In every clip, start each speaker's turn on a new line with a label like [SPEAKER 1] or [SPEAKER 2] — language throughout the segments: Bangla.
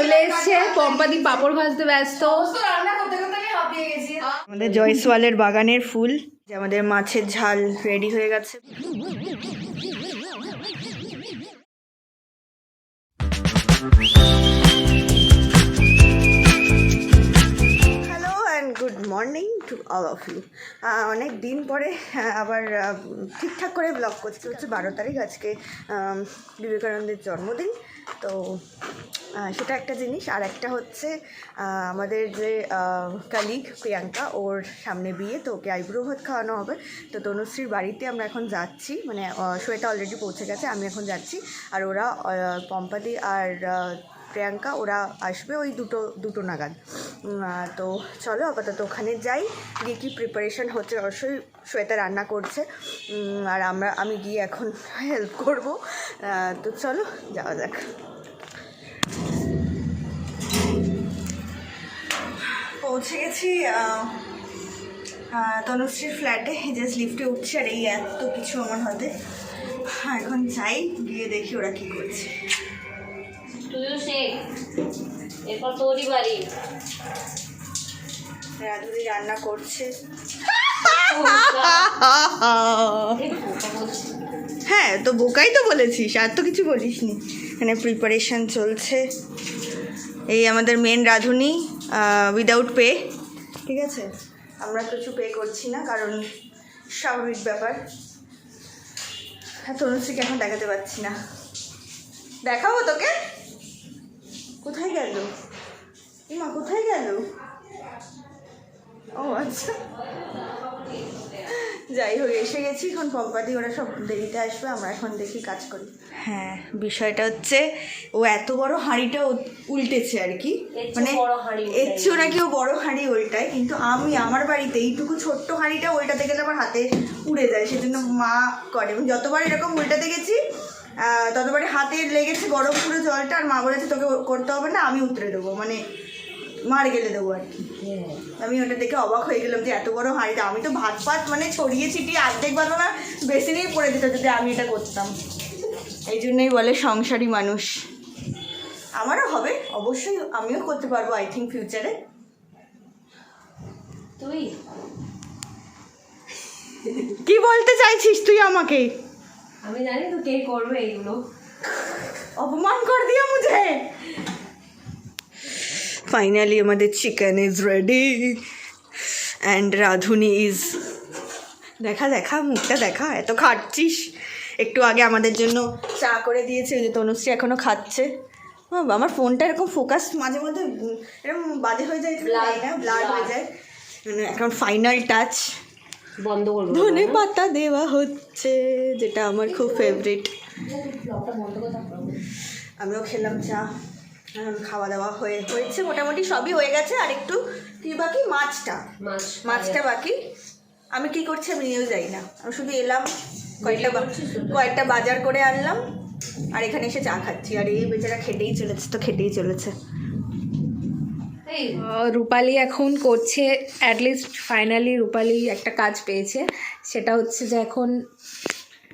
[SPEAKER 1] চলে এসছে, পম্পাদি পাপড় ভাজতে ব্যস্ত।
[SPEAKER 2] আমাদের জয়সওয়ালের বাগানের ফুল, যে আমাদের মাছের ঝাল রেডি হয়ে গেছে। Hello and good morning to all of you. অনেক দিন পরে আবার ঠিকঠাক করে ব্লগ করতে হচ্ছে। 12 তারিখ আজকে বিবেকানন্দের জন্মদিন, তো সেটা একটা জিনিস। আর একটা হচ্ছে আমাদের যে কালিগ প্রিয়াঙ্কা, ওর সামনে বিয়ে, তো ওকে আইব্রো ভাত খাওয়ানো হবে। তো তনুশ্রীর বাড়িতে আমরা এখন যাচ্ছি, মানে শ্বেতা অলরেডি পৌঁছে গেছে, আমি এখন যাচ্ছি। আর ওরা পম্পাদি আর প্রিয়াঙ্কা ওরা আসবে ওই দুটো নাগাদ। তো চলো আপাতত ওখানে যাই, গিয়ে কী প্রিপারেশন হচ্ছে। অবশ্যই শ্বেতা রান্না করছে, আর আমি গিয়ে এখন হেল্প করব। তো চলো যাওয়া যাক। পৌঁছে গেছি তনুশ্রীর ফ্ল্যাটে, জাস্ট লিফটে উঠছে। আর এই এত কিছু আমার হাতে, এখন যাই, গিয়ে দেখি ওরা কী করছে। রাধুরি রান্না করছে। হ্যাঁ, তো বোকাই তো বলেছিস, আর তো কিছু বলিসনি। এখানে প্রিপারেশন চলছে। এই আমাদের মেন রাঁধুনি, উইদাউট পে, ঠিক আছে? আমরা কিছু পে করছি না, কারণ স্বাভাবিক ব্যাপার। হ্যাঁ, তনুশ্রীকে এখন দেখাতে পারছি না। দেখাবো তোকে? কোথায় গেল মা, কোথায় গেল? ও আচ্ছা, যাই হোক, এসে গেছি। এখন পম্পাদি ওরা সব দেরিতে আসবে, আমরা এখন দেখি কাজ করি। হ্যাঁ, বিষয়টা হচ্ছে ও এত বড় হাঁড়িটা উল্টেছে আর কি, মানে এর চেয়েও নাকি ও বড় হাঁড়ি উল্টায়, কিন্তু আমি আমার বাড়িতে এইটুকু ছোট্ট হাঁড়িটা উল্টাতে গেলে আমার হাতে উড়ে যায়, সেজন্য মা করে। এবং যতবার এরকম উল্টাতে গেছি ততবারই হাতে লেগেছে গরম পুরো জলটা, আর মা বলেছে তোকে করতে হবে না, আমি উতরে দেবো, মানে মার গেলে দেবো আর কি। আমি ওটা দেখে অবাক হয়ে গেলাম যে এত বড় হাঁড়িটা। আমি তো ভাত ফাত মানে ছড়িয়ে ছিটিয়ে অর্ধেক ভালো না বেসিনেই পড়ে দিত যদি আমি এটা করতাম। এই জন্যই বলে সংসারী মানুষ। আমারও হবে অবশ্যই, আমিও করতে পারবো আই থিঙ্ক ফিউচারে।
[SPEAKER 1] তুই
[SPEAKER 2] কি বলতে চাইছিস তুই আমাকে?
[SPEAKER 1] আমি জানি তো কে করবে এইগুলো।
[SPEAKER 2] অপমান কর দিয়া মুঝে। ফাইনালি আমাদের চিকেন ইজ রেডি অ্যান্ড রাঁধুনি ইজ, দেখা মুখটা দেখা, এত খাচ্ছিস। একটু আগে আমাদের জন্য চা করে দিয়েছে, ওই যে তনুশ্রী এখনও খাচ্ছে। আমার ফোনটা এরকম ফোকাস মাঝে মধ্যে এরকম বাজে হয়ে যায়, ব্লার হয়ে যায়। মানে এখন ফাইনাল টাচ,
[SPEAKER 1] বন্ধ করবো,
[SPEAKER 2] ধনে পাতা দেওয়া হচ্ছে, যেটা আমার খুব ফেভারিট। আমিও খেলাম চা। খাওয়া দাওয়া হয়েছে মোটামুটি, সবই হয়ে গেছে। আর একটু কি বাকি, মাছটা বাকি। আমি কি করছি আমি নিয়েও যাই না, আমি শুধু এলাম, কয়েকটা বাজার করে আনলাম, আর এখানে এসে চা খাচ্ছি। আর এই বেচারা খেটেই চলেছে।
[SPEAKER 1] রূপালি এখন করছে, অ্যাটলিস্ট ফাইনালি রূপালি একটা কাজ পেয়েছে, সেটা হচ্ছে যে এখন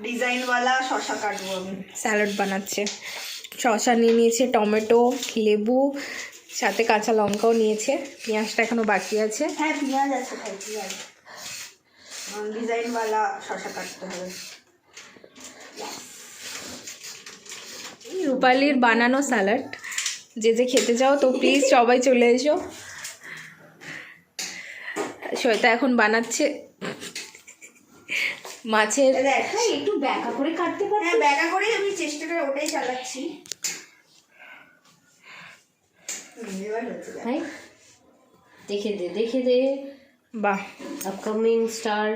[SPEAKER 2] ডিজাইনওয়ালা শশা কাটবো আমি।
[SPEAKER 1] স্যালাড বানাচ্ছে। শসা নিয়ে নিয়েছে, টমেটো, লেবু, সাথে কাঁচা লঙ্কাও নিয়েছে। পেঁয়াজটা এখনো বাকি আছে।
[SPEAKER 2] হ্যাঁ, পেঁয়াজ আছে, পেঁয়াজ। ডিজাইনওয়ালা শসা কাটতে হবে।
[SPEAKER 1] রূপালির বানানো স্যালাড যে খেতে চাও তো প্লিজ সবাই চলে এসো। শ্বেতা এখন বানাচ্ছে মাছের।
[SPEAKER 2] একটু ব্যাকা করে কাটতে পারি। হ্যাঁ, ব্যাকা করে আমি চেষ্টাটা ওটাই চালাচ্ছি।
[SPEAKER 1] দেখে দে বাহ, আপকামিং স্টার।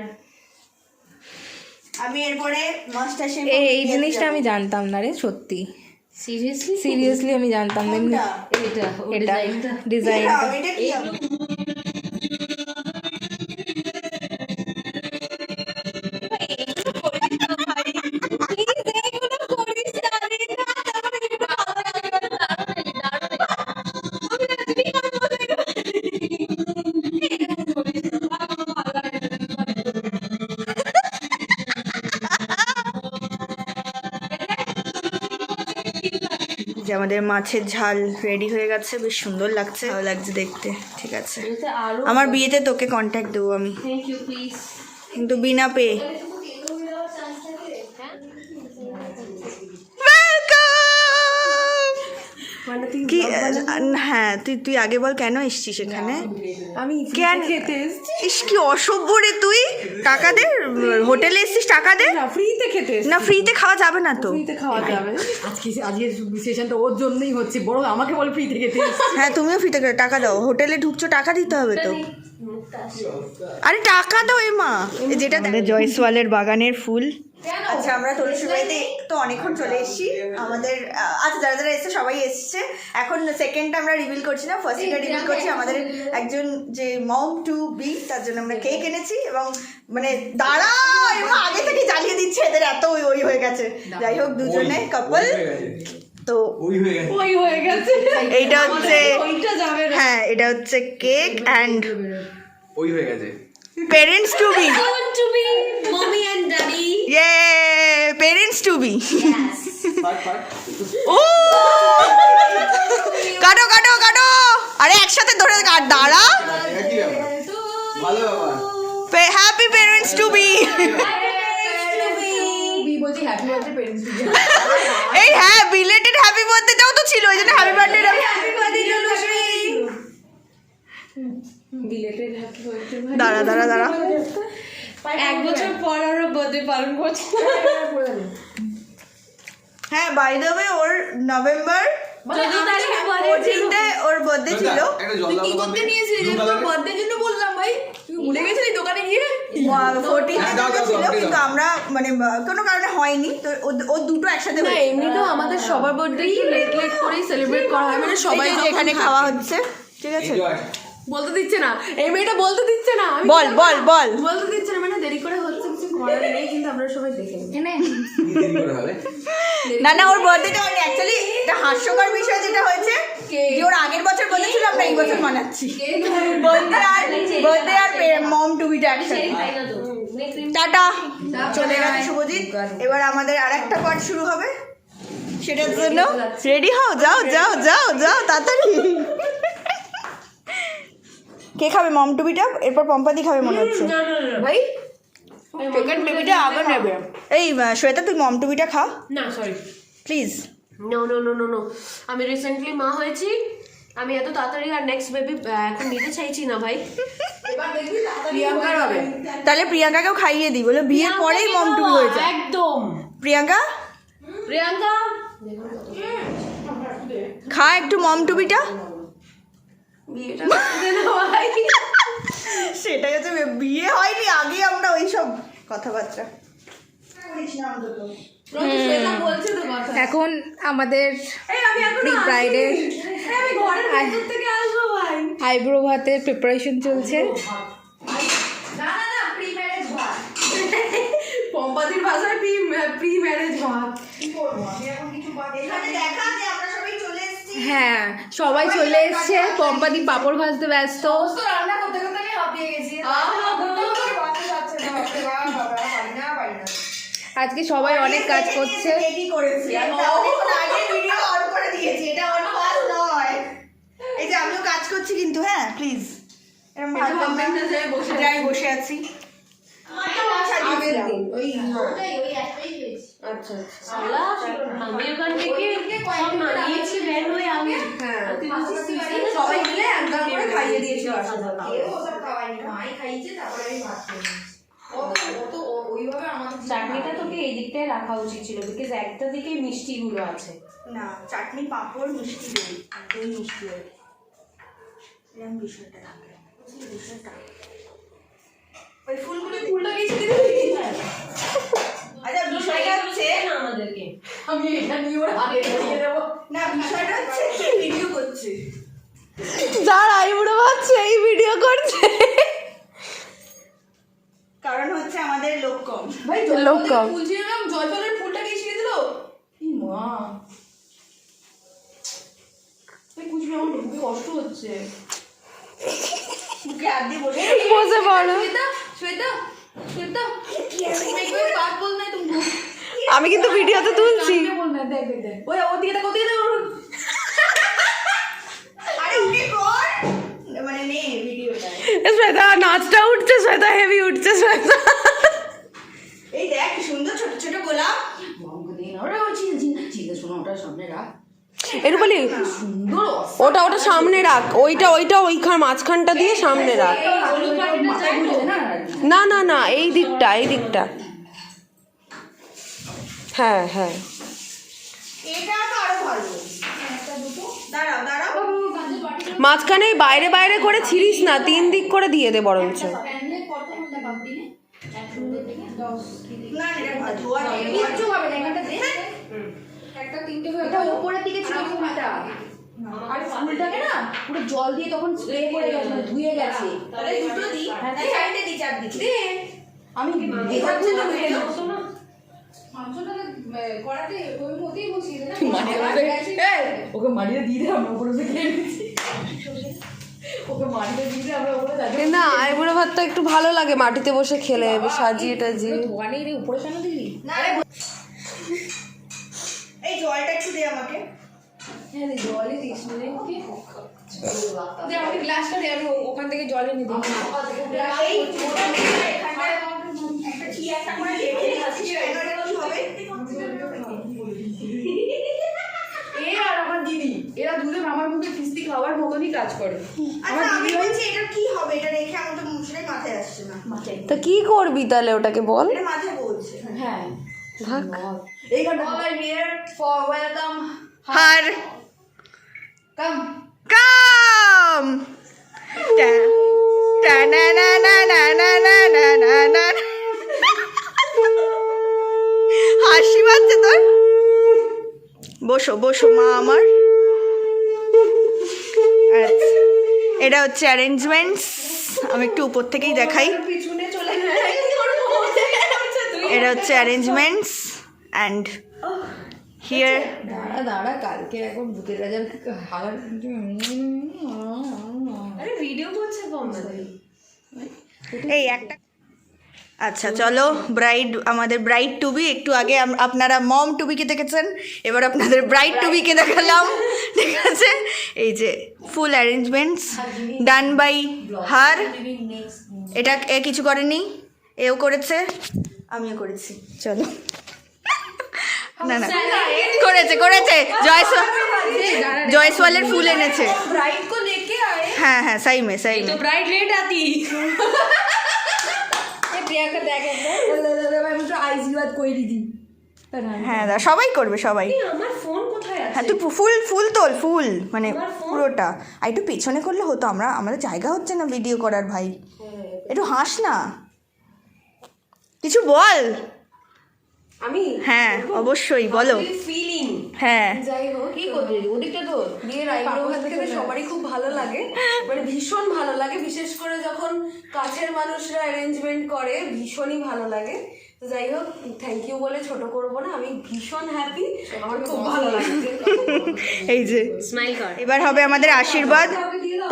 [SPEAKER 2] আমি এরপরে মাস্টারশেফ,
[SPEAKER 1] এই জিনিসটা আমি জানতাম না রে, সত্যি সিরিয়াসলি আমি জানতাম না। এটা ডিজাইনটা
[SPEAKER 2] আমাদের মাছের ঝাল রেডি হয়ে গেছে, বেশ সুন্দর লাগছে, ভালো লাগছে দেখতে। ঠিক আছে, আমার বিয়েতে তোকে কন্ট্যাক্ট দেবো আমি,
[SPEAKER 1] থ্যাংক ইউ প্লিজ।
[SPEAKER 2] কিন্তু বিনা পে।
[SPEAKER 1] মানে তুই
[SPEAKER 2] কি হ্যাঁ, তুই আগে বল কেন এসছিস এখানে?
[SPEAKER 1] আমি
[SPEAKER 2] কেন
[SPEAKER 1] খেতে এসেছি
[SPEAKER 2] ইস কি অসভ্য রে তুই, টাকা দে, হোটেলে এসছিস টাকা দে।
[SPEAKER 1] না, ফ্রিতে খেতে এসেছি।
[SPEAKER 2] না ফ্রিতে খাওয়া যাবে না তো।
[SPEAKER 1] ফ্রিতে খাওয়া যাবে আজকে সেশনটা ওর জন্যই হচ্ছে, বড় আমাকে বলে ফ্রিতে খেতে এসেছি।
[SPEAKER 2] হ্যাঁ তুমিও ফ্রিতে টাকা দাও, হোটেলে ঢুকছো টাকা দিতে হবে তো। আরে টাকা দাও এমা, যেটা আমাদের জয়সওয়ালের বাগানের ফুল। আচ্ছা আমরা তুলসী বাড়িতে তো অনেকক্ষণ চলে এসেছি, আমাদের আচ্ছা যারা যারা এসছে সবাই এসছে। এখন সেকেন্ডটা আমরা রিভিল করছি না, ফার্স্টটা রিভিল করছি। আমাদের একজন যে মম টু বি, তার জন্য আমরা কেক এনেছি এবং মানে দাঁড়াও এমা আগে থেকে জ্বালিয়ে দিচ্ছে, এদের এত ওই হয়ে গেছে। যাই হোক দুজনে কাপল তো
[SPEAKER 1] ওই হয়ে গেছে।
[SPEAKER 2] এইটা হচ্ছে
[SPEAKER 1] ওইটা যাবে না।
[SPEAKER 2] হ্যাঁ এটা হচ্ছে কেক অ্যান্ড
[SPEAKER 3] ওই হয়ে গেছে
[SPEAKER 2] parents to be.
[SPEAKER 4] To be mommy and daddy.
[SPEAKER 2] Yay, parents to be.
[SPEAKER 4] Yes.
[SPEAKER 2] কাটো কাটো কাটো, আরে একসাথে ধরে দাঁড়া।
[SPEAKER 3] ভালো ব্যাপার,
[SPEAKER 2] happy parents to be.
[SPEAKER 1] Be বলছি হ্যাপি বার্থডে পেরেন্টস ডে।
[SPEAKER 2] এই হ্যাঁ বিলেটেড হ্যাপি বার্থডেটাও তো ছিল, ওই জন্য happy birthday.
[SPEAKER 1] Belated happy birthday.
[SPEAKER 2] দাঁড়া দাঁড়া দাঁড়া,
[SPEAKER 1] 1 বছর পর ওর বার্থডে পালন করছে।
[SPEAKER 2] হ্যাঁ বাই দ্য ওয়ে ওর নভেম্বর 14 ওর বার্থডে ছিল।
[SPEAKER 3] একটা জল দাও তো
[SPEAKER 1] করতে নিয়েছিলি যে তোর বার্থডে জন্য বললাম ভাই, তুই ভুলে গেছিলি দোকানে গিয়ে।
[SPEAKER 2] 14 ছিল, কিন্তু আমরা মানে কোনো কারণে হয়নি তো, ও দুটো একসাথে
[SPEAKER 1] না এমনিতেও আমাদের সবার বার্থডে একটু লেট লেট করেই সেলিব্রেট করা হয়, মানে সবাই
[SPEAKER 2] সবাই এখানে খাওয়া হচ্ছে। ঠিক আছে
[SPEAKER 1] বলতে দিচ্ছে না, এই মেয়েটা বলতে দিচ্ছে না। আমি
[SPEAKER 2] বল বল বল।
[SPEAKER 1] বলতে দিচ্ছে না, মানে দেরি করে হচ্ছে কিছু করার নেই, কিন্তু আমরা সবাই দেখে নিই।
[SPEAKER 3] হবে
[SPEAKER 2] না না ওর বার্থডেটা হয়নি অ্যাকচুয়ালি। এটা হাস্যকর বিষয় যেটা হয়েছে যে ওর আগের বছর বলেছিল, আমরা এই বছর মানাচ্ছি বার্থডে আর মম টু বিটা একসাথে। টাটা, চলে গেছে শুভজিৎ। এবার আমাদের আরেকটা পার্ট শুরু হবে, সেটার জন্য রেডি হও, যাও যাও যাও যাও তাড়াতাড়ি। কে খাবে মম টু বিটা? এরপর পম্পাদি খাবে মনে হচ্ছে।
[SPEAKER 1] ভাই
[SPEAKER 2] সেকেন্ড বেবিটা আগে নেবে। এই শ্বেতা তুই মম টু বিটা খা
[SPEAKER 4] না sorry,
[SPEAKER 2] please.
[SPEAKER 4] No no no no no, আমি রিসেন্টলি মা হয়েছি, আমি এত তাড়াতাড়ি আর নেক্সট বেবি এখন নিতে চাইছি না ভাই।
[SPEAKER 1] প্রিয়াঙ্কার হবে।
[SPEAKER 2] তাহলে প্রিয়াঙ্কাকেও খাইয়ে দিই, বলে বিয়ের পরেই মম টু বি হয়ে যায়।
[SPEAKER 4] একদম
[SPEAKER 2] প্রিয়াঙ্কা
[SPEAKER 4] প্রিয়াঙ্কা
[SPEAKER 2] খা একটু মম টু বিটা।
[SPEAKER 4] বিয়েটা করতে দে না ভাই।
[SPEAKER 2] সেটাই হচ্ছে বিয়ে হয়নি, আগে আমরা ওইসব কথাবার্তা করিস না অন্তত।
[SPEAKER 1] বলছে তো কথা। এখন আমাদের প্রি ব্রাইডের
[SPEAKER 4] আমি ঘরের ভেতর থেকে আসবো ভাই।
[SPEAKER 1] আইব্রো ভাতের প্রিপারেশন চলছে।
[SPEAKER 4] না না না, প্রি ম্যারেজ ভাত। পম্পাদির ভাষায় প্রি ম্যারেজ ভাত।
[SPEAKER 2] এখানে দেখা যে আমরা সবাই চলে এসেছি।
[SPEAKER 1] হ্যাঁ সবাই চলে এসছে, পম্পাদি পাপড় ভাজতে ব্যস্ত।
[SPEAKER 4] রান্না করতে করতে আমি হাঁপিয়ে গেছি।
[SPEAKER 1] আজকে সবাই অনেক কাজ করছে।
[SPEAKER 2] কি করেছি আমি অনেকক্ষণ আগে ভিডিও অন করে দিয়েছি, এটা অন কাজ নয়। এই যে আমিও কাজ করছি কিন্তু, হ্যাঁ প্লিজ এরকম ভাববেন না যে আমি বসে আছি।
[SPEAKER 4] আচ্ছা আমি ওখান থেকে সব মানিয়েছি বের হয়ে আমি
[SPEAKER 1] সবাই মিলে একদম করে খাইয়ে দিয়েছি।
[SPEAKER 4] চাটনিটা তোকে এই দিকটায় রাখা উচিত ছিল, বিকজ একটা দিকে মিষ্টিগুলো আছে।
[SPEAKER 2] না চাটনি পাঁপড় মিষ্টি দই দই মিষ্টি দই এরকম বিষয়টা থাকে, বিষয়টা ওই ফুলটা কিছু দিতে। আচ্ছা বিষয়টা হচ্ছে
[SPEAKER 4] না আমাদেরকে
[SPEAKER 1] আমি এটা নিয়ে ওর আগে দিয়ে দেবো।
[SPEAKER 2] না বিষয়টা হচ্ছে কি ভিডিও করছে,
[SPEAKER 1] যার আইব্রো ভাজছে এই ভিডিও করছে।
[SPEAKER 2] কারণ হচ্ছে আমাদের লোক কম।
[SPEAKER 1] ভাই লোক কম। ফুল ছিলাম, জয়ফলের ফুলটা কে ছিঁড়ে দিল? এই মা এই কুচবি, আমার খুবই কষ্ট হচ্ছে।
[SPEAKER 2] মুখে হাত দিয়ে বসে
[SPEAKER 1] বসে পড়ো। আমি কিন্তু ভিডিওতে তুলছি। ওই ওদিকে দেখ, ওদিকে দেখ। শ্বেতা নাচটা উঠছে, শ্বেতা হেভি উঠছে, শ্বেতা
[SPEAKER 2] এই দেখ কি সুন্দর ছোট ছোট গোলাপ।
[SPEAKER 1] একটু বলি ওটা ওটা সামনে রাখ, ওইটা ওইটা ওইখান মাঝখানটা দিয়ে সামনে রাখ। না না না এই দিকটা, এই দিকটা। হ্যাঁ হ্যাঁ
[SPEAKER 2] এটা তো আরো ভালো। দাঁড়াও দাঁড়াও,
[SPEAKER 1] মাঝখানে বাইরে বাইরে করে ছিড়িস না, 3 দিক করে দিয়ে দে বরঞ্চ।
[SPEAKER 2] না এটা ভালো ধোয়া নেই।
[SPEAKER 4] কিচ্ছু হবে না, এখানটা দে। একটা 3টে হয়ে এটা উপরের দিকে ছিল ফুলটা, আর ফুলটাকে না পুরো জল দিয়ে তখন স্প্রে করে গেছে, মানে ধুয়ে গেছে।
[SPEAKER 2] তাহলে দুটো দিই, এই সাইডে দিই, চারদিকে
[SPEAKER 4] দে আমি
[SPEAKER 2] দেখাচ্ছি তো ভিডিও।
[SPEAKER 4] মাংসটা কড়াতে ওই মতেই বসিয়ে দে না,
[SPEAKER 5] ওকে মারিয়ে দিয়ে দে, আমরা উপরে বসে খেয়ে নিচ্ছি। ওকে মারিয়ে দিয়ে দে, আমরা উপরে যাবো।
[SPEAKER 1] না আইবুড়ো ভাতটা একটু ভালো লাগে মাটিতে বসে খেলে, সাজিয়ে টাজিয়ে।
[SPEAKER 4] ধোয়া নেই রে, উপরে কেন দিলি?
[SPEAKER 2] না এই জলটা একটু দে আমাকে।
[SPEAKER 4] হ্যাঁ রে, জলই দিস না রে ওকে। দে আমাকে গ্লাসটা দে, আমি ওখান থেকে জল এনে দিই।
[SPEAKER 2] এই ওটা দিয়ে এখানটা একটা কি একটা করে রেখে দিচ্ছি, সেটা কি হবে?
[SPEAKER 5] এ আর আমার দিদি, এরা দুজন আমার মুখে ফিস্তি খাওয়ার মতনই কাজ করে।
[SPEAKER 2] আচ্ছা আমি বলছি এটা কি হবে, এটা রেখে আমার তো সেটাই মাথায় আসছে না।
[SPEAKER 1] তা কি করবি তাহলে ওটাকে বল।
[SPEAKER 2] এটা মাথায় বলছে।
[SPEAKER 5] হ্যাঁ
[SPEAKER 1] থাক।
[SPEAKER 5] এইখানটা
[SPEAKER 4] All here for welcome.
[SPEAKER 2] Her
[SPEAKER 4] Come.
[SPEAKER 2] কাম টা না না না না না না না না না, হাসি পাচ্ছে তোর। বসো বসো মা আমার। আচ্ছা এটা হচ্ছে অ্যারেঞ্জমেন্টস, আমি একটু উপর থেকেই দেখাই।
[SPEAKER 4] পিছনে চলে
[SPEAKER 2] এটা হচ্ছে অ্যারেঞ্জমেন্টস অ্যান্ড হিয়ার
[SPEAKER 5] দাঁড়া দাঁড়া, কালকে এখন ভূতের রাজার হাগার
[SPEAKER 4] আরে ভিডিও করছে
[SPEAKER 2] এই একটা। আচ্ছা চলো, ব্রাইড আমাদের ব্রাইড টু বি, একটু আগে আপনারা মম টু বিকে দেখেছেন, এবার আপনাদের ব্রাইড টু বিকে দেখালাম, ঠিক আছে। এই যে ফুল অ্যারেঞ্জমেন্টস ডান বাই হার। এটা এ কিছু করেনি, এও করেছে, আমিও করেছি। চলো না না করেছে করেছে, জয়সওয়ালের ফুল এনেছে।
[SPEAKER 4] ब्राइड को लेके आए
[SPEAKER 2] হ্যাঁ হ্যাঁ সাই মে সাই মে।
[SPEAKER 4] तो ब्राइड लेट आती ये प्रियंका देख
[SPEAKER 5] আমি তো আইসিবাদ করে দিই।
[SPEAKER 2] হ্যাঁ দা সবাই করবে সবাই।
[SPEAKER 4] আমার ফোন কোথায় আছে?
[SPEAKER 2] হ্যাঁ তুই ফুল ফুল তোল, ফুল মানে পুরোটা। আর একটু পেছনে করলে হতো, আমাদের জায়গা হচ্ছে না ভিডিও করার ভাই। একটু হাস না, কিছু বল।
[SPEAKER 4] আমি
[SPEAKER 2] হ্যাঁ অবশ্যই বলো।
[SPEAKER 4] ফিলিং
[SPEAKER 2] হ্যাঁ
[SPEAKER 4] যাই হোক
[SPEAKER 1] কি করবি ওদিকটা তো বিয়ের আইব্রো ভাত খেতে সবারই খুব ভালো লাগে, মানে ভীষণ ভালো লাগে, বিশেষ করে যখন কাছের মানুষরা অ্যারেঞ্জমেন্ট করে ভীষণই ভালো লাগে। তো যাই হোক থ্যাংক ইউ বলে ছোট করবো না, আমি ভীষণ হ্যাপি, আমার খুব ভালো লাগছে।
[SPEAKER 2] এই যে
[SPEAKER 1] স্মাইল কর।
[SPEAKER 2] এবার হবে আমাদের আশীর্বাদ।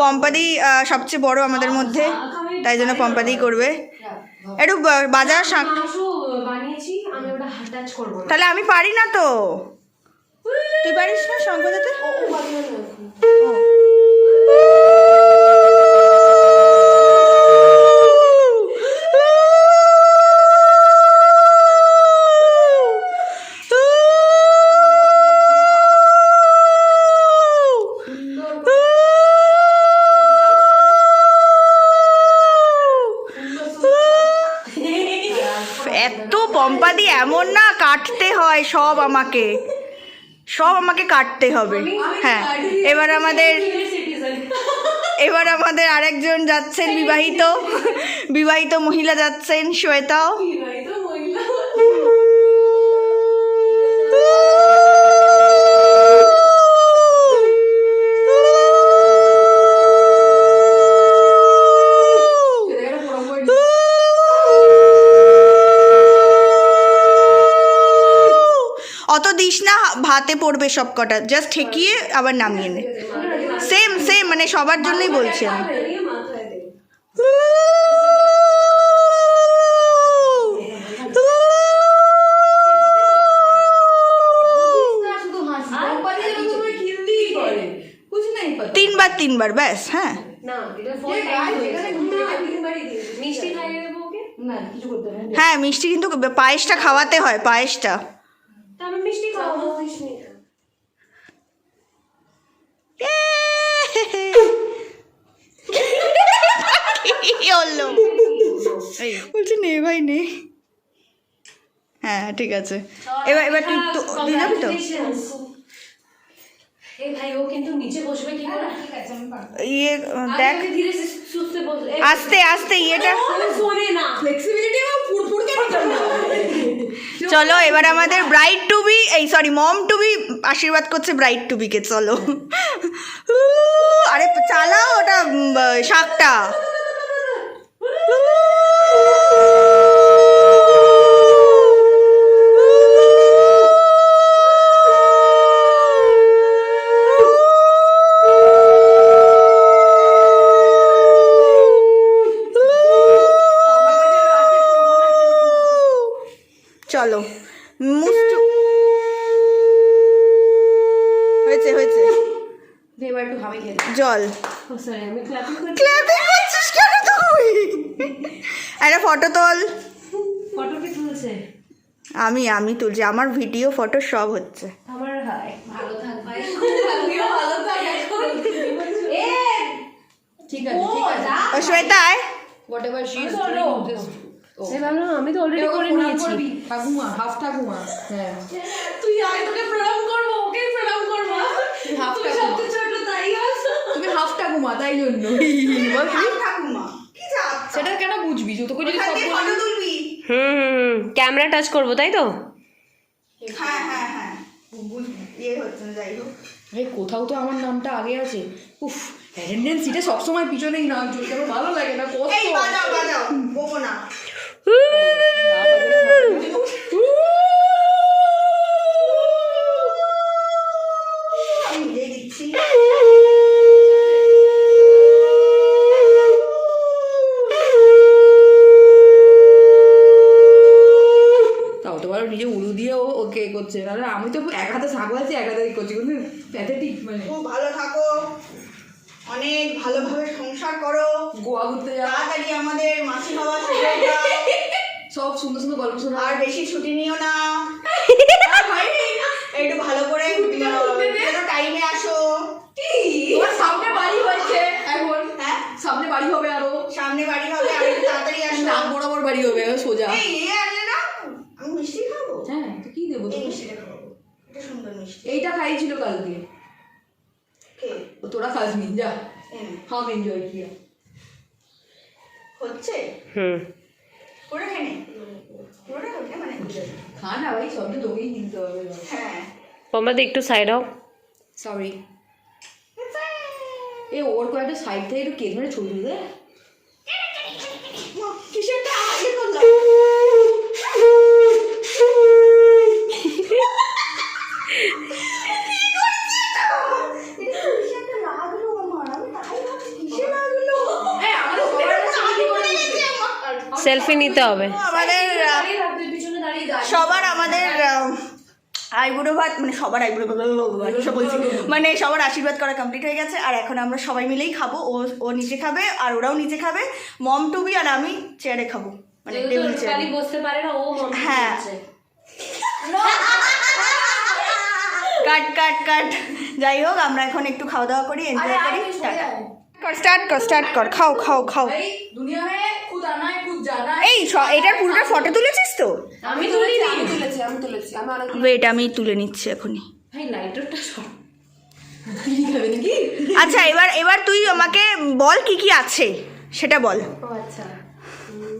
[SPEAKER 2] পম্পাদি সবচেয়ে বড় আমাদের মধ্যে, তাই জন্য পম্পাদি করবে। একটু বাজার
[SPEAKER 4] মাংস বানিয়েছি, আমি ওটা টাচ করব না।
[SPEAKER 2] তাহলে আমি পারি না তো, তুই পারিস না শঙ্খ দিতে? এত পম্পাদি এমন না, কাটতে হয় সব, আমাকে কাটতে হবে। হ্যাঁ এবার আমাদের আরেকজন যাচ্ছেন, বিবাহিত মহিলা যাচ্ছেন, শ্বেতাও। অত দিস না, ভাতে পড়বে সব কটা, জাস্ট ঠেকিয়ে আবার নামিয়ে নে। সেম সেম মানে সবার জন্যই বলছি আমি। তিনবার ব্যাস। হ্যাঁ
[SPEAKER 1] না এটা ফল টাইম এখানে গ্রিন বাড়ি দিয়ে মিষ্টি খাইয়ে দেবো ওকে।
[SPEAKER 5] না কিছু করতে হবে না।
[SPEAKER 2] হ্যাঁ মিষ্টি কিন্তু পায়েসটা খাওয়াতে হয়, পায়েসটা।
[SPEAKER 1] তারপর মিষ্টি খাওয়াবো মিষ্টি।
[SPEAKER 2] কি হলো? বলছি নে ভাই নে। হ্যাঁ ঠিক আছে, এবার তুই যাবি তো?
[SPEAKER 1] এই ভাই ও কিন্তু নিচে বসবে কি করে?
[SPEAKER 5] ঠিক আছে আমি পারবো।
[SPEAKER 2] ইয়ে দেখ
[SPEAKER 1] আরে ধীরে সুস্থে বস।
[SPEAKER 2] আস্তে আস্তে ইয়েটা।
[SPEAKER 1] শোনে না
[SPEAKER 5] ফ্লেক্সিবিলিটি এবং ফুরফুর কেন জানো?
[SPEAKER 2] চলো এবার আমাদের ব্রাইড টু বি, এই সরি মম টু বি আশীর্বাদ করছে ব্রাইড টু বিকে। চলো আরে চালাও ওটা শাকটা। চলো মুস্টু হয়েছে হয়েছে।
[SPEAKER 5] এবার একটু হামি খেয়ে
[SPEAKER 2] জল
[SPEAKER 1] সরি আমি ক্ল্যাপিং করি।
[SPEAKER 2] ক্ল্যাপিং করছিস কেন তুই? একটা ফটো তোল।
[SPEAKER 1] ফটো কি তুলছে?
[SPEAKER 2] আমি তুলছি, আমার ভিডিও ফটো সব হচ্ছে।
[SPEAKER 1] আমার হাই ভালো থাক ভাই, খুব ভালো থাক এখন। এ
[SPEAKER 5] ঠিক আছে ঠিক আছে
[SPEAKER 2] ও শ্বেতা আয়।
[SPEAKER 5] হোয়াটএভার শি ইজ
[SPEAKER 1] চলো।
[SPEAKER 5] ডুইং দিস
[SPEAKER 1] এই ভাবলাম আমি তো অলরেডি করে নিয়েছি।
[SPEAKER 5] ঠাকুমা হাফ ঠাকুমা হ্যাঁ
[SPEAKER 1] তুই আয় তোকে প্রণাম করবো, ওকে প্রণাম করবো।
[SPEAKER 5] হাফ
[SPEAKER 1] তুই
[SPEAKER 5] ঠাকুমা
[SPEAKER 1] সবচেয়ে ছোট তাই আছো।
[SPEAKER 5] তুমি হাফ ঠাকুমা তাই জন্য বল
[SPEAKER 2] ঠাকুমা কি যা
[SPEAKER 5] সেটা কেন বুঝবি তোকে যদি সব
[SPEAKER 2] ফটো তুলবি।
[SPEAKER 1] ক্যামেরা টাচ করবো তাই তো?
[SPEAKER 2] হ্যাঁ হ্যাঁ হ্যাঁ ইয়ে হচ্ছে না, যাই হোক।
[SPEAKER 5] এই কোথাও তো আমার নামটা আগে আছে। উফ অ্যাটেন্ডেন্স সিটে সবসময় পিছনেই নাম চলছে, আমার ভালো লাগে না। কষ্ট
[SPEAKER 2] এই বাজাও বাজাও বকো না। আমি নিজেই দিচ্ছি।
[SPEAKER 5] তাও তো বলো নিজে উড়ু দিয়ে ওকে করছে, তাহলে আমি তো এক হাতে সাগলাচ্ছি এক হাতে করছি, কিন্তু প্যাথেটিক মানে।
[SPEAKER 2] খুব ভালো থাকো, অনেক ভালোভাবে সংসার করো,
[SPEAKER 5] গোয়া ঘুরতে যাওয়া,
[SPEAKER 2] তাড়াতাড়ি আমাদের মাসি হওয়ার সুযোগ দাও,
[SPEAKER 5] সব সুন্দর সুন্দর গল্প শোনা।
[SPEAKER 2] আর বেশি ছুটি নিও না, একটু ভালো করে টাইমে আসো।
[SPEAKER 5] তোমার সামনে বাড়ি হয়েছে এখন,
[SPEAKER 2] হ্যাঁ
[SPEAKER 5] সামনে বাড়ি হবে আরো,
[SPEAKER 2] সামনে বাড়ি হবে, আর একটু তাড়াতাড়ি আসো।
[SPEAKER 5] নাম বরাবর বাড়ি হবে সোজা।
[SPEAKER 2] এই এ আনলে না, আমি মিষ্টি খাবো।
[SPEAKER 5] হ্যাঁ তো কি দেবো
[SPEAKER 2] এই
[SPEAKER 5] তোকে?
[SPEAKER 2] মিষ্টিটা খাবো, এটা সুন্দর মিষ্টি।
[SPEAKER 5] এইটা খাইছিল কালকে,
[SPEAKER 2] কে?
[SPEAKER 5] ও তোরা খাসনি যা,
[SPEAKER 2] এনে।
[SPEAKER 5] হাম এনজয় কিয়া।
[SPEAKER 2] হচ্ছে পুরো খেয়ে পুরোটা খাবে মানে
[SPEAKER 5] খা না ভাই, সব তো তোকেই কিনতে হবে।
[SPEAKER 2] হ্যাঁ
[SPEAKER 1] আমাদের একটু সাইড হও।
[SPEAKER 5] সরি এ ওর কয়েকটা সাইড থেকে একটু কেক মেরে ছবি তুলে।
[SPEAKER 2] কিসেরটা আগে করলাম।
[SPEAKER 1] সেলফি নিতে হবে।
[SPEAKER 2] আমাদের
[SPEAKER 5] পিছনে দাঁড়িয়ে দাঁড়িয়ে
[SPEAKER 2] সবার আমাদের আইবুড়ো ভাত, মানে সবার আইবুড়ো সব বলছি, মানে সবার আশীর্বাদ করা কমপ্লিট হয়ে গেছে। আর এখন আমরা সবাই মিলেই খাবো, ও নিচে খাবে আর ওরাও নিচে খাবে, মম টুবি আর আমি চেয়ারে খাবো, মানে টেবিল চেয়ারে।
[SPEAKER 1] বসতে পারে না ও।
[SPEAKER 2] হ্যাঁ কাট কাট কাট। যাই হোক আমরা এখন একটু খাওয়া দাওয়া করি, এনজয় করি। স্টার্ট কর, খাও খাও খাও।
[SPEAKER 5] ভাই দুনিয়া মে খুদ আনা है खुद जाना है।
[SPEAKER 2] এই এটার পুরোটা ফটো তুলেছিস তো?
[SPEAKER 1] আমি তুলেছি আমি তুলেছি আমি অনেক।
[SPEAKER 2] ওয়েট আমি তুলে নিচ্ছি এখনই।
[SPEAKER 1] ভাই লাইটারটা সব
[SPEAKER 5] কি খাবে নাকি?
[SPEAKER 2] আচ্ছা এবার তুই আমাকে বল কি কি আছে সেটা বল।
[SPEAKER 1] ও আচ্ছা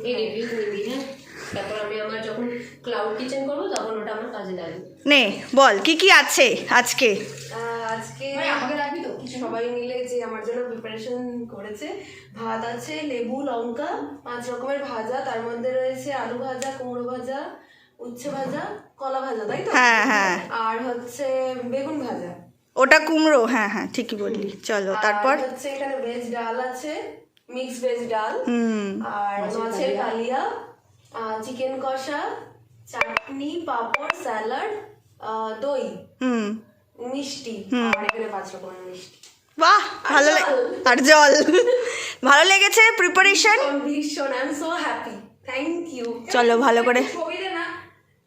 [SPEAKER 1] এই রিভিউ নিবি। হ্যাঁ তারপর আমি আমার যখন ক্লাউড কিচেন করবো তখন ওটা আমার কাজে লাগবে।
[SPEAKER 2] নে বল কি কি আছে আজকে।
[SPEAKER 1] আজকে
[SPEAKER 5] ভাই আমাকে রাখবি তো?
[SPEAKER 1] সবাই মিলে যে আমার জন্য প্রিপারেশন করেছে, ভাত আছে, লেবু লঙ্কা, 5 রকমের ভাজা, তার মধ্যে রয়েছে আলু ভাজা, কুমড়ো ভাজা, উচ্ছে ভাজা, কলা ভাজা, তাই তো?
[SPEAKER 2] হ্যাঁ হ্যাঁ
[SPEAKER 1] আর হচ্ছে বেগুন ভাজা।
[SPEAKER 2] ওটা কুমড়ো, হ্যাঁ হ্যাঁ ঠিকই বললি। চলো তারপর
[SPEAKER 1] আর হচ্ছে এখানে ভেজ ডাল আছে, মিক্স ভেজ ডাল,
[SPEAKER 2] হুম
[SPEAKER 1] আর মাছের কালিয়া, চিকেন কষা, চাটনি, পাঁপড়, স্যালাড, দই,
[SPEAKER 2] হুম
[SPEAKER 1] মিষ্টি, আর এখানে 5 রকমের মিষ্টি।
[SPEAKER 2] বাহ ভালো আর জল। ভালো লেগেছে প্রিপারেশন?
[SPEAKER 1] ভীষণ, I am so happy, thank you.
[SPEAKER 2] চলো ভালো করে
[SPEAKER 5] ছবি দে না।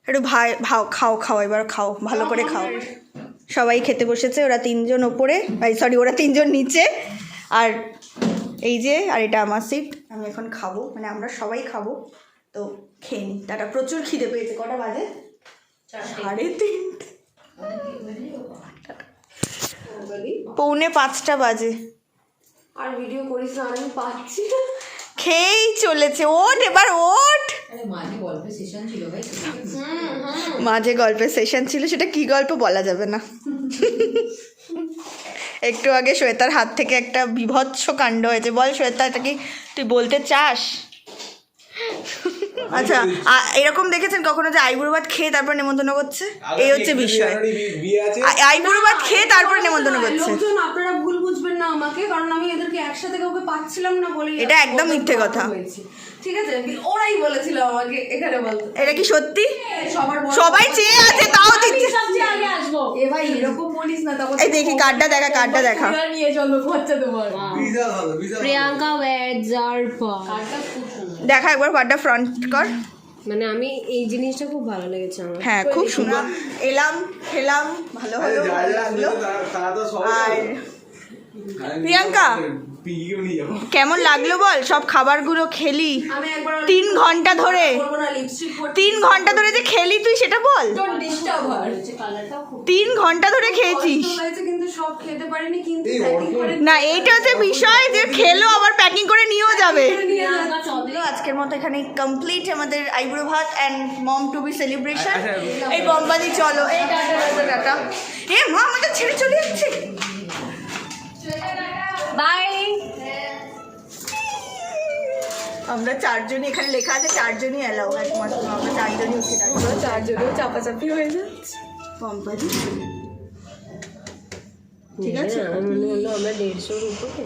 [SPEAKER 2] একটু খাও এবার খাও, ভালো করে খাও। সবাই খেতে বসেছে, ওরা 3 জন ওপরে, ওরা 3 জন নিচে, আর এই যে আর এটা আমার সিট। আমি এখন খাবো, মানে আমরা সবাই খাবো, তো খেয়ে নিই। তাটা প্রচুর খিদে পেয়েছে। কটা বাজে? 3:30, 4:45 বাজে।
[SPEAKER 1] আর ভিডিও করিস না, আমি পাচ্ছি না।
[SPEAKER 2] খেয়েই চলেছে। ওঠ এবার, ওঠ।
[SPEAKER 5] আরে মাঝে গল্পের সেশন ছিল ভাই।
[SPEAKER 2] মাঝে গল্পের সেশন ছিল, সেটা কি গল্প বলা যাবে না। একটু আগে শ্বেতার হাত থেকে একটা বিভৎস কাণ্ড হয়েছে। বল শ্বেতা, এটা কি তুই বলতে চাস? আচ্ছা, এরকম দেখেছেন কখনো যে আইবুড়ো ভাত খেয়ে তারপর নেমন্তন্ন করছে? এই হচ্ছে বিষয়, আইবুড়ো ভাত খেয়ে তারপর নেমন্তন্ন করছে।
[SPEAKER 1] লোকজন আপনারা ভুল বুঝবেন না আমাকে, কারণ আমি এদেরকে একসাথে কাউকে পাচ্ছিলাম না বলে
[SPEAKER 2] এটা একদম মিথ্যে কথা।
[SPEAKER 1] ঠিক আছে, ওরাই বলেছিল আমাকে এখানে বলতে।
[SPEAKER 2] এটা কি সত্যি?
[SPEAKER 1] সবার
[SPEAKER 2] সবাই চেয়ে আছে, তাও দিচ্ছে।
[SPEAKER 5] সবচেয়ে আগে আসবো। এ ভাই এরকম বলিস না, তখন
[SPEAKER 2] এই দেখি কার্ডটা দেখা, কার্ডটা দেখা।
[SPEAKER 5] নিয়ে চলো খরচা তোমার।
[SPEAKER 6] প্রিয়াঙ্কা ওয়্যারস আর
[SPEAKER 2] দেখা একবার কার্ডটা ফ্রন্ট কর।
[SPEAKER 6] মানে আমি এই জিনিসটা খুব ভালো লেগেছে আমার।
[SPEAKER 2] হ্যাঁ, খুব সুন্দর। এলাম, খেলাম, ভালো হলো, ভালো লাগলো। আর প্রিয়াঙ্কা, কেমন লাগলো বল? সব খাবারগুলো খেলি
[SPEAKER 1] আমি একবার
[SPEAKER 2] 3 ঘন্টা ধরে,
[SPEAKER 1] করবো না, লিপস্টিক
[SPEAKER 2] 3 ঘন্টা ধরে যে খেলি তুই সেটা বল।
[SPEAKER 1] ডিস্টার্ব হয়।
[SPEAKER 2] 3 ঘন্টা ধরে খেয়েছিস?
[SPEAKER 1] কষ্ট হয়েছে, কিন্তু সব খেতে পারিনি, কিন্তু packing করে
[SPEAKER 2] না, এইটা হচ্ছে বিষয় যে খেলো আবার প্যাকিং করে নিয়েও যাবে।
[SPEAKER 1] নিয়ে যাচ্ছে।
[SPEAKER 2] আজকের মতো এখানে কমপ্লিট আমাদের আইবুড়ো ভাত and mom to be celebration. এই বম্বাদি চলো, এই টাটা টাটা টাটা। এ মা, আমাকে ছেড়ে চলে যাচ্ছে।
[SPEAKER 6] বাই।
[SPEAKER 2] আমরা 4 জনই, এখানে লেখা আছে 4 জনই এলাও, একমাত্র আমরা 4 জনই উঠে যাবো।
[SPEAKER 1] 4 জনও চাপাচাপি হয়ে যাচ্ছে।
[SPEAKER 2] বম্বাদি ঠিক আছে,
[SPEAKER 6] মনে হলো আমরা 150-র উপরে।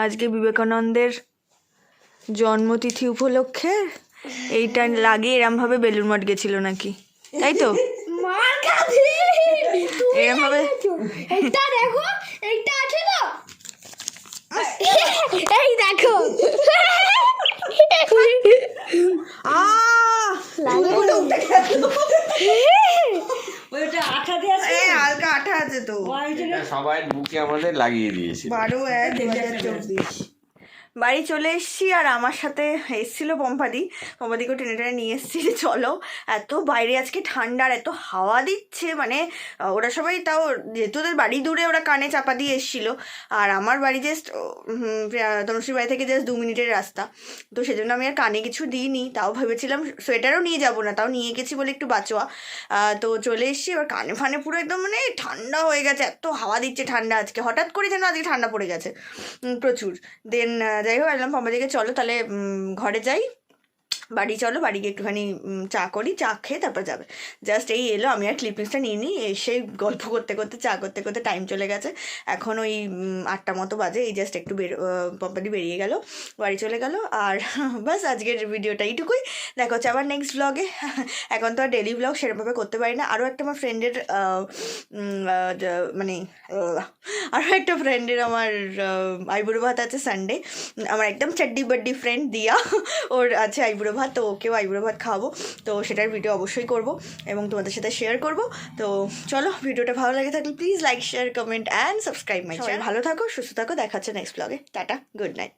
[SPEAKER 2] আজকে বিবেকানন্দের জন্মতিথি উপলক্ষে এইটা লাগিয়ে এরমভাবে বেলুর মঠ গেছিল নাকি, তাই তো? এরমভাবে
[SPEAKER 6] এইটা দেখো, এইটা আছে না, এই দেখো।
[SPEAKER 5] ওইটা আঠাতে আছে।
[SPEAKER 2] হালকা আঠা আছে তো।
[SPEAKER 3] সবাই বুকে আমাদের লাগিয়ে দিয়েছে।
[SPEAKER 2] 12/1/2024 বাড়ি চলে এসেছি, আর আমার সাথে এসেছিলো পম্পাদিকেও টেনে টেনে নিয়ে এসেছি যে চলো। এত বাইরে আজকে ঠান্ডা আর এত হাওয়া দিচ্ছে, মানে ওরা সবাই, তাও যেহেতু ওদের বাড়ি দূরে, ওরা কানে চাপা দিয়ে এসেছিলো। আর আমার বাড়ি জাস্ট তনুশ্রীর বাড়ি থেকে জাস্ট 2 মিনিটের রাস্তা, তো সেজন্য আমি আর কানে কিছু দিইনি। তাও ভেবেছিলাম সোয়েটারও নিয়ে যাবো না, তাও নিয়ে গেছি বলে একটু বাঁচোয়া। তো চলে এসেছি, এবার কানে ফানে পুরো একদম মানে ঠান্ডা হয়ে গেছে, এত হাওয়া দিচ্ছে ঠান্ডা আজকে, হঠাৎ করে যেন আজকে ঠান্ডা পড়ে গেছে প্রচুর। দেন যাই হোক, এলাম পম্পাদিকে চলো তাহলে ঘরে যাই, বাড়ি চলো, বাড়ি গিয়ে একটুখানি চা করি, চা খেয়ে তারপর যাবে। জাস্ট এই এলো, আমি আর ক্লিপিংসটা নিয়ে নিই, এসে গল্প করতে করতে চা করতে করতে টাইম চলে গেছে। এখন ওই 8টা মতো বাজে, এই জাস্ট একটু পম্পাদি বেরিয়ে গেল, বাড়ি চলে গেল। আর বাস আজকের ভিডিওটা এইটুকুই, দেখা হচ্ছে আবার নেক্সট ব্লগে। এখন তো আর ডেলি ব্লগ সেরকমভাবে করতে পারি না। আরও একটা আমার ফ্রেন্ডের মানে আরও একটা ফ্রেন্ডের আমার আইবুড়ো ভাত আছে সানডে, আমার একদম চাড্ডি বাড্ডি ফ্রেন্ড দিয়া, ওর আছে আইবুড়ো ভাত, তো ওকেও আইবুড়ো ভাত খাওয়াবো। তো সেটার ভিডিও অবশ্যই করব এবং তোমাদের সাথে শেয়ার করব। তো চলো, ভিডিওটা ভালো লাগে থাকলে please like, share, comment and subscribe my channel. ভালো থাকো, সুস্থ থাকো, দেখা হচ্ছে নেক্সট ব্লগে। Tata, good night.